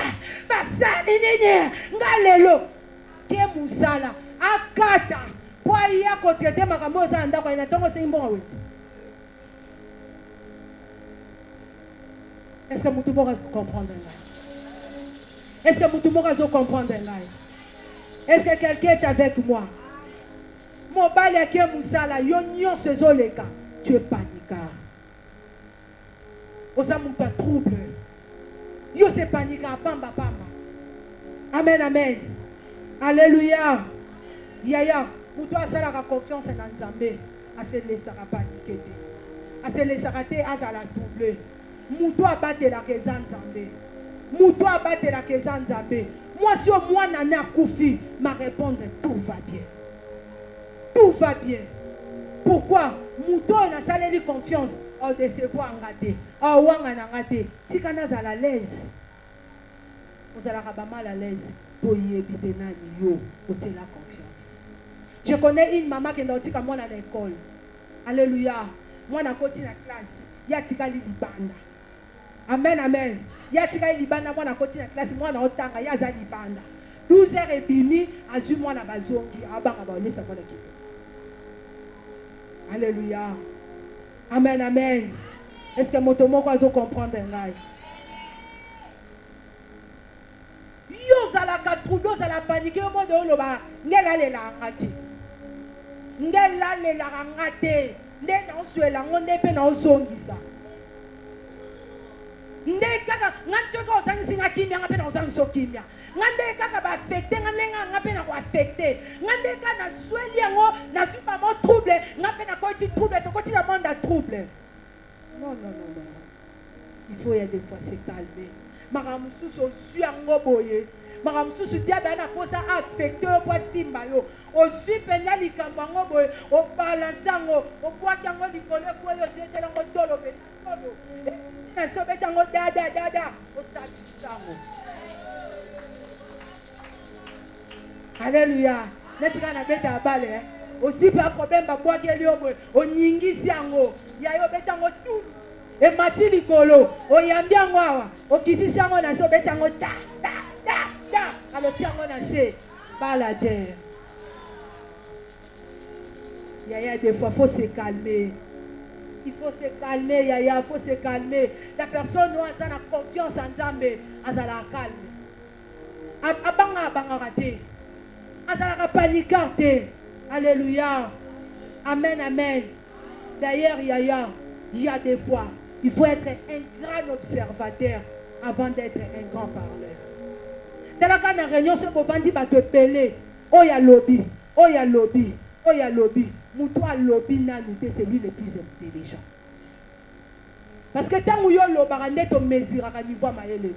Ba sani nini. Ngalelo. Ke musala akata kwa yako tete makambo za ndako ina tongo simbo wewe. Est-ce que mutu moka comprendre là? Est-ce que mutu moka comprendre là? Est-ce que quelqu'un est avec moi? Mon bali ake musala yo nyon sezoleka, tu es paniqueur. Osa muta trouble. Yo se panika pamba pamba. Amen, amen. Alléluia. Yaya, pour toi, ça la confiance en Nzambe. À se laisser paniquer. À se laisser rater, à la doubler. Moutou a battu la raison Nzambe. Moutou a battu la raison Nzambe. Moi, si moi, Nana Koufi, ma réponse est tout va bien. Tout va bien. Pourquoi? Moutou a salé confiance. Oh, décevoir en raté. Oh, ouang en raté. Si on est à la l'aise, on a mal à l'aise. Pour y éviter yo, pour la confiance. Je connais une maman qui est dans moi à l'école. Alléluia. Moi, je continue la classe. Il y a tika libanda. Amen, amen. Il y a tika libanda. Moi, je continue la classe. Moi, je suis il y a za libanda. 12h30, azu moi na bazongi. Abanga ba laisse moi l'équipe. Alléluia. Amen, amen. Est-ce que mon tomoko a comprendre ngai? Yo zalaka trouble, zala paniquer au monde de loba. Ngela le la ngati. Ngela le la ngati. Nde na osuela ngonde pe na osongisa. Nde kaka ngantyo ko sangisinga kimya ngape na osangisa kimya. Ngande kaka ba affecté ngalenga ngape na ko affecté. Ngande kana sweli yango na supa mo trouble ngape na ko ti trouble to ko ti na monde trouble. Non. Il faut y aller des fois se calmer. Maramususu su yango boye. Maramususu diaba na posa affecté o kwa simba yo. O su penya likambo yango boye. O balance yango. O kwa yango likolo kwa yo tete yango tolo be tolo. Na so be yango dada. O sa yango. Alléluia. Netika na beta bale. O si pas problème ba kwa keli yo boye. O nyingisi yango. Ya yo be yango tout. Et mati likolo, o yambi yango awa, o kisisi yango na se, o beti yango ta, aloti yango na se, bala terre. Yaya, des fois, il faut se calmer. Il faut se calmer, Yaya, il faut se calmer. La personne doit avoir confiance en Nzambe, elle la calme. Abanga raté. Elle la paniquer. Alléluia. Amen, amen. D'ailleurs, Yaya, il y a des fois, il faut être un grand observateur avant d'être un grand parleur. Dans la grande réunion, ce moment dit va te peler. Oh, il y a lobby. Moutoua lobby c'est lui le plus intelligent. Parce que tant que vous avez le to mesurer à niveau maïle.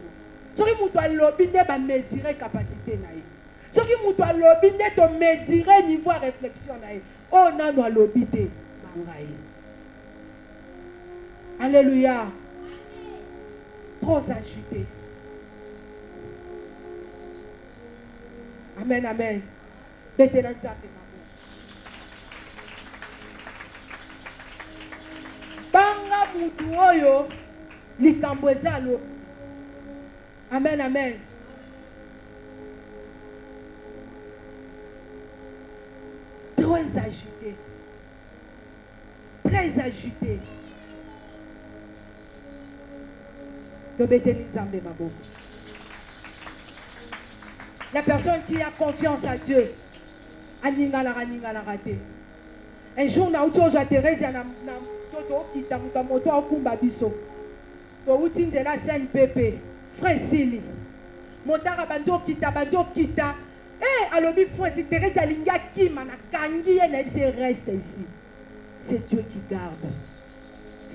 Ce qui moutoua lobby n'est pas mesurer capacité naïe. Ce qui moutoua lobby n'est to mesurer niveau réflexion naïe. Oh, non, lobby te mangaï. Alléluia. Trop ajouté. Amen, amen. Maintenant, banga mutu oyo likambo ezalo. Amen, amen. Trop ajouté. Très ajouté. La personne qui a confiance à Dieu, un jour, na uto za Teresa na toto kita mukamoto akumba biso. To utinde la CNPP, frère Sili. Motara bando kita. Eh, alobi frère Teresa linga kima na kangi et elle reste ici. C'est Dieu qui garde.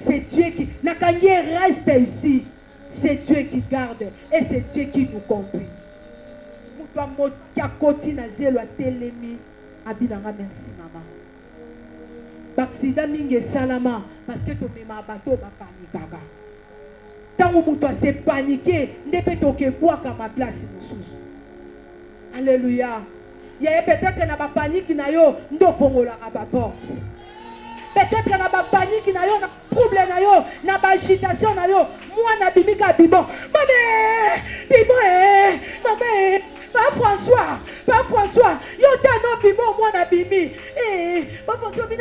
C'est Dieu qui Nakangi reste ici. C'est Dieu qui garde et c'est Dieu qui nous conduit. Moutoua motiakoti na zelo a telemi abinanga merci maman. Baksida mingi salama parce que to mema bato ba panikaka. Tango moutoua se paniquer ndepe toke boaka ma place mususu. Alléluia. Il y a peut-être na ba panique na yo ndo fongola ba porte. Peut-être qu'il y a une panique, il y a un problème, il y a une agitation, il y a moi, je suis bibon. Maman, pas François. Yo, tu as un bibon, moi, je suis bibon. Pas François, je suis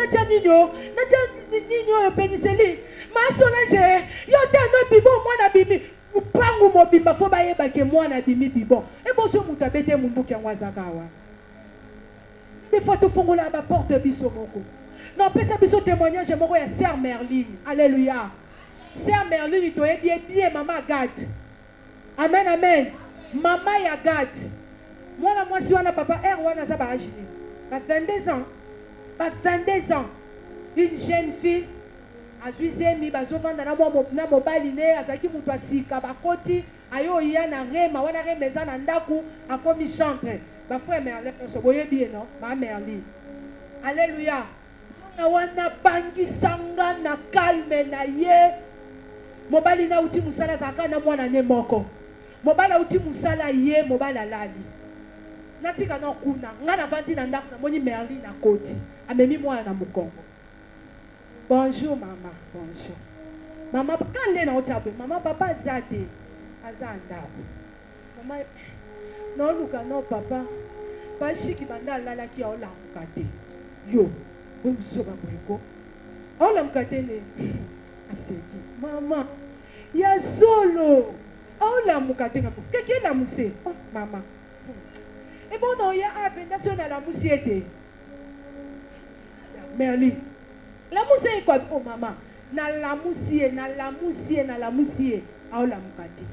Nino, pénicilline. Ma Solange, yo, tu as un bibon, moi, je suis bibon. Vous prenez mon bibon, il faut que moi, je suis bibon. Et bon, ce que vous avez dit, mon bouquin, des fois, tu fais la porte de Bissomoko. Non, peut ça besoin témoignage, je m'envoie à Sœur Merline. Alléluia. Sœur Merline, il doit bien, maman garde. Amen, amen. Maman ya Gad. Moi, si on a papa, wana za ba âge. 22 ans. 22 ans. Une jeune fille. Azwizemi bazovanda na mobali ne azaki mutu asika bakoti ayo ya na rema wana remeza na ndaku akomi chantre ba frère Merlin so boyebi non ma Merlin. Alléluia. Na wana bangi sanga na calme na ye. Mobali na uti musala zaka na mwana ne moko. Mobali uti musala ye mobali alali. Natika na kuna ngana bandi na ndaku na moni Merlin na koti. Amemi mwana na mukongo. Bonjour maman, bonjour. Maman, quand elle est dans le tableau, maman, papa Zade, Azanda. Maman, non, Luka, non, papa. Pas qui banda la qui a la mukate. Yo, vous vous briko. On la mukate ne. Aseki. Maman, il y a solo. On la mukate na. Qu'est-ce que la mousse? Oh, maman. Et bon, non, il y a un national la moussiette. Merli. La mousse est quoi? Oh maman. Na la moussier. Ah, la mukate.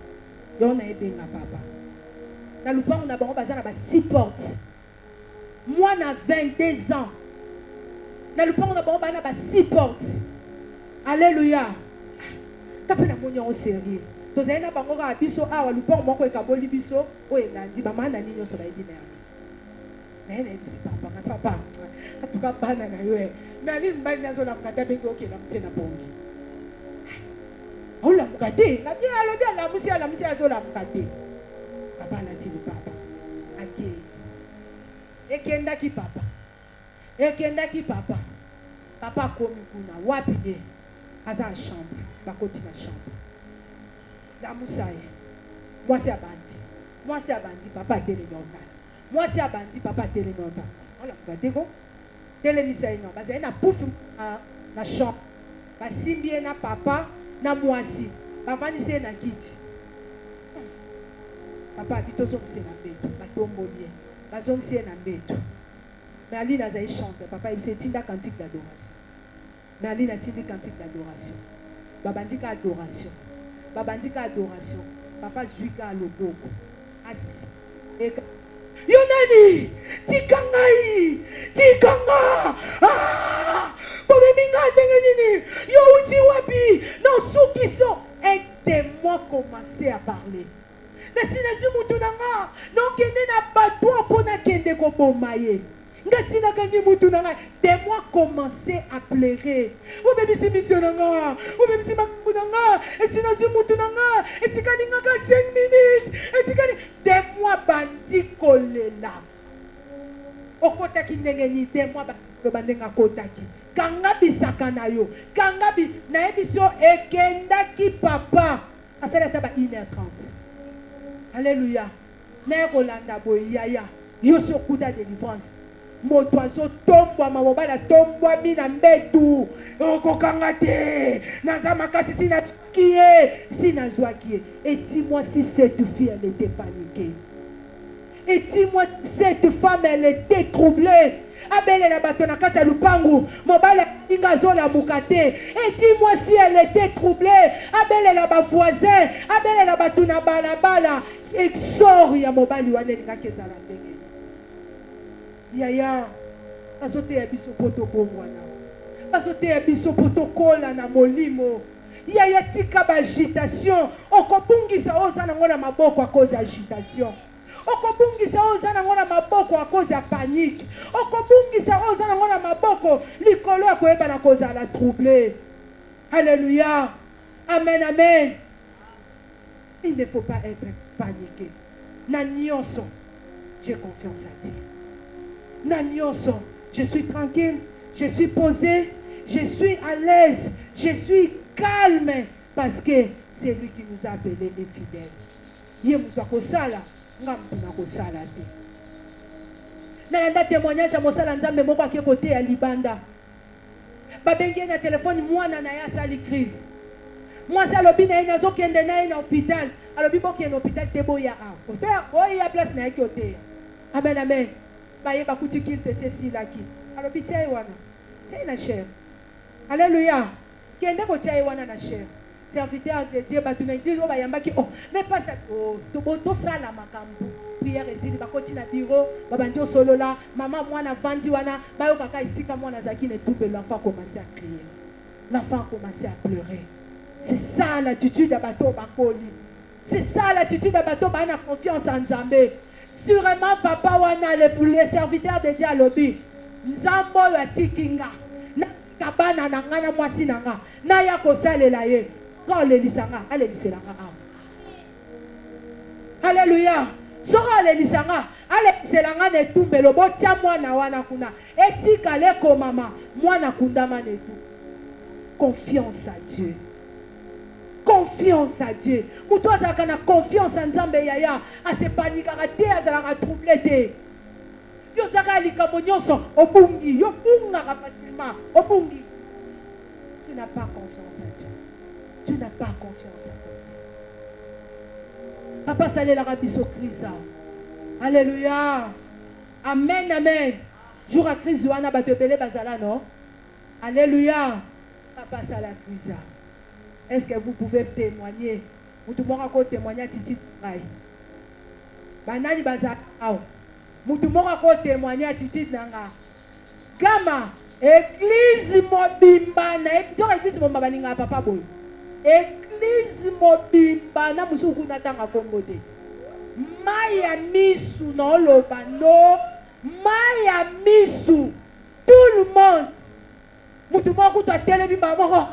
Et on a aidé ma papa. Dans le pan, on a bazar à 6 portes. Moi, on a 22 ans. Dans le pan, on a 6 portes. Alléluia. Tapez la mounion au sérieux. Tu sais, on a bango à biso. Ah, le pan, on a kaboli biso. Oh, il a dit, maman, on a nino sur la dit merde. Mais elle a dit, papa. En tout cas, pas na yoé. Mais elle m'a dit, on a mukate bengo ok, la mousse na bongi. Oh, la mukate. La bien, la mousse a la mukate. Papa l'a dit, papa. Ekenda ki papa. Papa komi kuna wapi ne. Aza en chambre. Bakoti na chambre. La moussaye. Moi c'est abandi. Papa télénota. Moi c'est abandi. Papa télénota. On l'a regardé go. Télémisaye non. Parce qu'il y a poufu na chambre. Basimbi na papa na mwasi. Papa ni se na kiti. Papa habite aux hommes, c'est la bête. Batombolier. Les hommes, c'est la bête. Mais Ali a chanté. Papa, il s'est dit la cantique d'adoration. Mais Ali a dit la cantique d'adoration. Babandika adoration. Papa, Zuika logo. Yonani! Tikangai! Ah! Pomeminga dengenini! Yo uti wapi! Non, ceux qui sont. Aidez-moi commencer à parler. Destination mutunanga donc kende na bateau pour na kende ko bomaye ngasina kangi mutunanga de moi commencer à pleurer ou même si missionnanga ou même si makunanga et sinon mutunanga et tikaninga ka 5 minutes et tikani de moi bandi kolela okota kindengeni de moi bandenga kotaki kanga bisaka na yo kanga bi na ebiso ekenda ki papa asala taba 1h30. Alléluia. Nerolanda boyaya. Yo so kuda délivrance. Motoazo tombwa mabobala tombwa mina mbetu. Okokanga te. Naza makasi sina kie. Sina zwa kie. Et dis-moi si cette fille elle était paniquée. Et dis-moi si cette femme elle était troublée. Abele la batona kata lupangu. Mobala inga zola mukate. Et dis-moi si elle était troublée. Abele la ba voisin. Abele la batuna bala. Et sort ya mobali wane ngakeza la ndenge. Yaya. Azote ya biso poto bomwana. Azote ya biso poto kola na molimo. Yaya tika ba agitation. Okobungisa oza na ngona maboko a cause agitation. Okobungisa oza na ngona maboko a cause ya panique. Okobungisa oza na ngona maboko likolo ya koyeba na cause la troublée. Alléluia. Amen, amen. Il ne faut pas être paniqué. Nanyonso, j'ai confiance à Dieu. Nanyonso, je suis tranquille, je suis posé, je suis à l'aise, je suis calme parce que c'est lui qui nous a appelés les fidèles. Yemusa kosala, ngamuna kosala te. Na témoignage à mosala nzambe moko ke côté ya libanda. Babengi na téléphone mwana na ya sali crise. Moi, c'est l'hôpital, il y a un qui est dans l'hôpital. Alors, il y a un hôpital qui est dans l'hôpital. Il y a place dans l'hôpital. Amen, amen. Il y a un petit qui est ceci là. Alors, il y a une chair. Alléluia. Il y a un chair. serviteur de Dieu, mais pas ça. Tout ça, la makambu. Prière ici, ma côté na bureau, babanjo solo là, maman moi na vandi wana, bayo kaka ici comme moi na zaki ne tout l'enfant commençait à crier. L'enfant commençait à pleurer. C'est ça l'attitude à bateau bakoli. C'est ça l'attitude à bateau bana confiance en Nzambé. Sûrement papa wana les serviteurs de Dieu à lobby. Nzambo ya tikinga. Na kabana na ngana mwasi na nga. Na ya kosalela ye. Ko le lisanga, ale liselanga. Alléluia. Sora le lisanga, ale liselanga ne tumbelo botia mwana wana kuna. Etika le ko mama, mwana kundama ne tu. Confiance à Dieu. Confiance à Dieu. Pour toi, ça a confiance en Nzambe yaya. À se paniquer, à te, à troubler. Yo zaka likamonyoso, obungi, yo bunga facilement, obungi. Tu n'as pas confiance à Dieu. Tu n'as pas confiance à Dieu. Papa salé la rabiso Christ. Alléluia. Amen, amen. Jour à Christ, Johanna batebele bazala, non? Alléluia. Papa salé la Christ. Est-ce que vous pouvez témoigner? Vous pouvez encore témoigner à Titi Ngai. Banani bazala. Mutu moko ko témoigner à Titi Nanga. Gama, église mobimba na église mobimba balinga papa boy. Église mobimba na musuku na tanga Kongo te. Maya misu na lobano, maya misu. Tout le monde. Mutu moko to télé moko.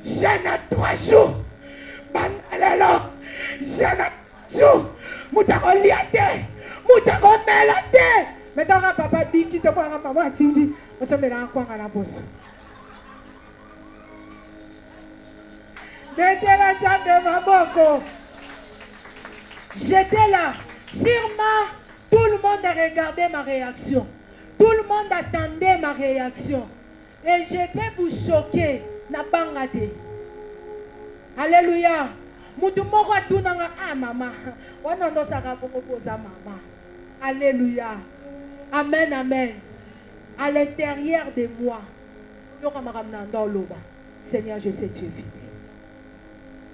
Jeune à 3 jours. Banalelo. Jeune à 3 jours. Muta ko liate. Mutako melate. Maintenant papa dit qui te voit maman tindi. On se met là encore à la bosse. J'étais là de ma boko. J'étais là. Sûrement tout le monde a regardé ma réaction. Tout le monde attendait ma réaction. Et je vais vous choquer. Na bangate. Alléluia. Mutu moko atunanga mama. Wana ndo saka pokopoza mama. Alléluia. Amen, amen. À l'intérieur de moi, Seigneur, je sais que tu es fidèle.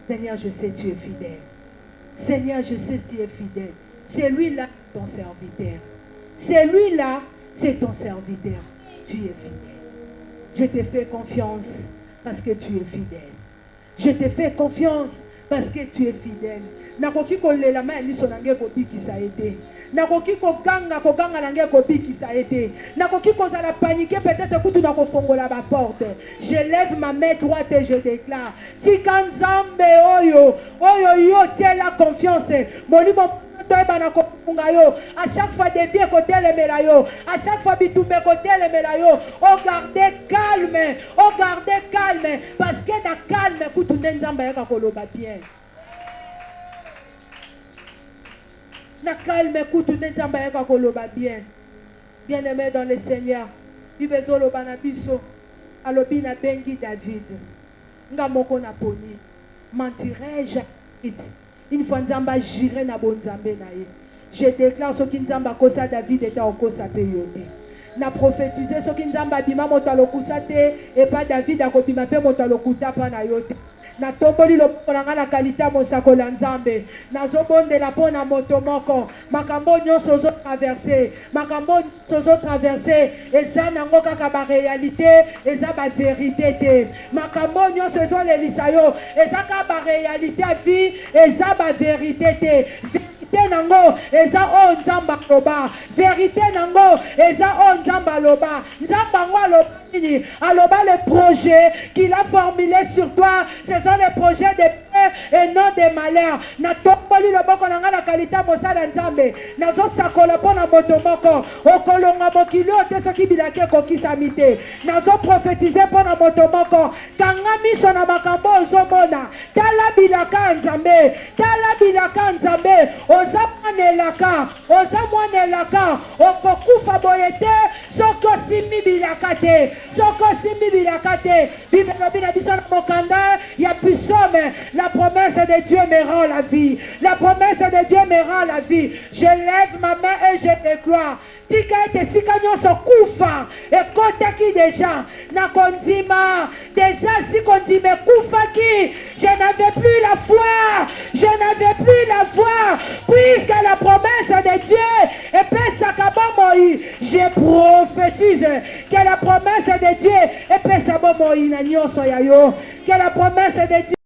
Seigneur, je sais que tu es fidèle. Seigneur, je sais que tu es fidèle. Celui-là, c'est ton serviteur. Celui-là, c'est ton serviteur. Tu es fidèle. Je te fais confiance parce que tu es fidèle. Je te fais confiance parce que tu es fidèle. Nakoki ko lela ma ni sonange ko biki ça été. Nakoki ko ganga nange ko biki ça été. Nakoki ko za la paniquer peut-être que tu na ko fongola ba porte. Je lève ma main droite et je déclare Tikanzambe oyo yo telle la confiance. Moni bon à chaque fois des vieux côté les mélayo, à chaque fois bitumbe côté les mélayo, on gardez calme, parce que dans calme, kutu nenzamba yaka koloba bien. Na calme, kutu nenzamba yaka koloba bien. Bien-aimé dans le Seigneur, ibezolo banabiso, alobi na bengi David, nga moko na poni, mentirai-je une fois Nzamba j'irai na bon Nzambe na ye. Je déclare ce qui Nzamba kosa David était en kosa peyode. Na prophétisé ce qui Nzamba bima motalo kusate et pas David a kopima pe motalo kuta pa na yote. Na tomboli lo ponanga na kalita mosako la Nzambe. Na zobonde la pona motomoko. Makambo nyonso zo traverser. Makambo nyonso traverser. Eza nango kaka ba réalité, eza ba vérité te. Makambo nyonso zo le lisayo, eza ka ba réalité a vie, eza ba vérité te. Vérité nango eza o Nzamba loba. Vérité nango eza o Nzamba loba. Nzamba ngo loba. Alors le projet qu'il a formulé sur toi, ce sont les projets de paix et non de malheur. Na tomboli le boko na la qualité mosala Nzambe. Na zo sakola pona motomoko. Okolonga mokilo te soki bilake kokisamite. Na zo prophétiser pona motomoko. Kanga miso na makambo ozomona. Tala bilaka Nzambe. Tala bilaka Nzambe. Oza mwanelaka. Oza mwanelaka. Okokufa boyete. Soko simi bilaka te. Soko simi bilaka te. Bibelobina bisana mokanda. Ya puissome. La promesse de Dieu me rend la vie. La promesse de Dieu me rend la vie. Je lève ma main et je déclare. Tika ete sika nyonso kufa. Ekota ki déjà. Na kondima. Déjà si kondime kufa ki. Je n'avais plus la foi. Je n'avais plus la foi. Puisque la promesse de Dieu est Pesakabamoi. Je prophétise que la promesse de Dieu est Pesabamoi. Que la promesse de Dieu